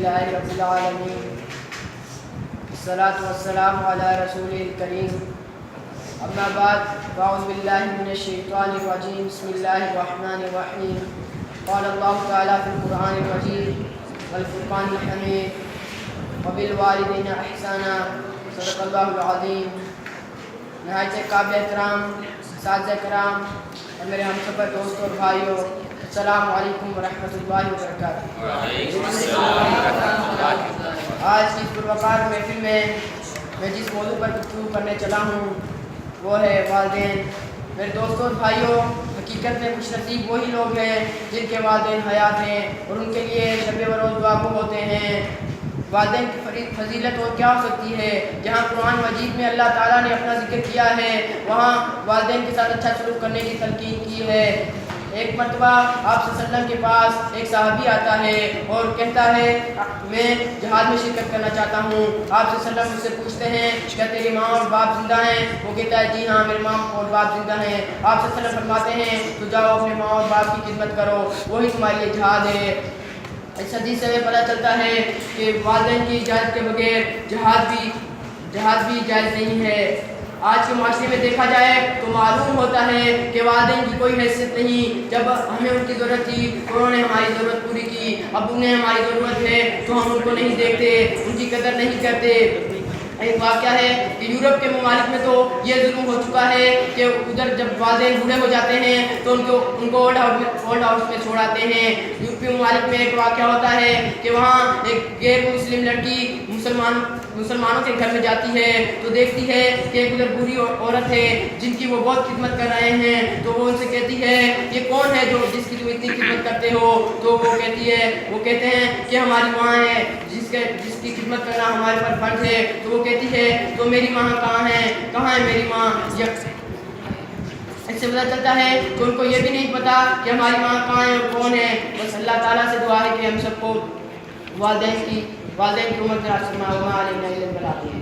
للہ رب العالمین والصلاة والسلام علی رسول الکریم اما بعد فاعوذ باللہ من الشیطان الرجیم بسم اللہ الرحمن الرحیم قال اللہ تعالی فی القرآن المجید والفرقان الحمید وبالوالدین احسانا صدق اللہ العظیم۔ نہایت قابل احترام اساتذہ کرام اور میرے ہم سفر دوستوں اور بھائیوں، السلام علیکم ورحمۃ اللہ وبرکاتہ۔ آج کی پروقار محفل میں جس موضوع پر گفتگو کرنے چلا ہوں وہ ہے والدین۔ میرے دوستوں اور بھائیوں، حقیقت میں خوش نصیب وہی لوگ ہیں جن کے والدین حیات ہیں اور ان کے لیے شب بروز دعا گو ہوتے ہیں۔ والدین کی فضیلت اور کیا ہو سکتی ہے؟ جہاں قرآن مجید میں اللہ تعالیٰ نے اپنا ذکر کیا ہے وہاں والدین کے ساتھ اچھا سلوک کرنے کی تلقین کی ہے۔ ایک مرتبہ آپ صلی اللہ علیہ وسلم کے پاس ایک صحابی آتا ہے اور کہتا ہے میں جہاد میں شرکت کرنا چاہتا ہوں۔ آپ صلی اللہ علیہ وسلم اس سے پوچھتے ہیں کیا تیری ماں اور باپ زندہ ہیں؟ وہ کہتا ہے جی ہاں میرے ماں اور باپ زندہ ہیں۔ آپ صلی اللہ علیہ وسلم فرماتے ہیں تو جاؤ اپنے ماں اور باپ کی خدمت کرو، وہی تمہارے لیے جہاد ہے۔ اس حدیث سے پتہ چلتا ہے کہ والدین کی اجازت کے بغیر جہاد بھی جائز نہیں ہے۔ آج کے معاشرے میں دیکھا جائے تو معلوم ہوتا ہے کہ والدین کی کوئی حیثیت نہیں۔ جب ہمیں ان کی ضرورت تھی تو انہوں نے ہماری ضرورت پوری کی، اب انہیں ہماری ضرورت ہے تو ہم ان کو نہیں دیکھتے، ان کی قدر نہیں کرتے۔ ایک واقعہ ہے کہ یورپ کے ممالک میں تو یہ ظلم ہو چکا ہے کہ ادھر جب والدین بوڑھے ہو جاتے ہیں تو ان کو اولڈ ہاؤس میں چھوڑاتے ہیں۔ یورپی ممالک میں ایک واقعہ ہوتا ہے کہ وہاں ایک غیر مسلم لڑکی مسلمانوں کے گھر میں جاتی ہے تو دیکھتی ہے کہ ایک ادھر بوڑھی عورت ہے جن کی وہ بہت خدمت کر رہے ہیں، تو وہ ان سے کہتی ہے یہ کون ہے جو جس کی تم اتنی خدمت کرتے ہو؟ تو وہ کہتے ہیں کہ ہماری ماں ہے جس کی خدمت کرنا ہمارے پر فرض ہے۔ تو وہ کہتی ہے تو میری ماں کہاں ہے میری ماں؟ اس سے پتہ چلتا ہے کہ ان کو یہ بھی نہیں پتا کہ ہماری ماں کہاں ہے اور کون ہے۔ بس اللہ تعالیٰ سے دعا ہے کہ ہم سب کو والدین کی عمر دراز فرمائے۔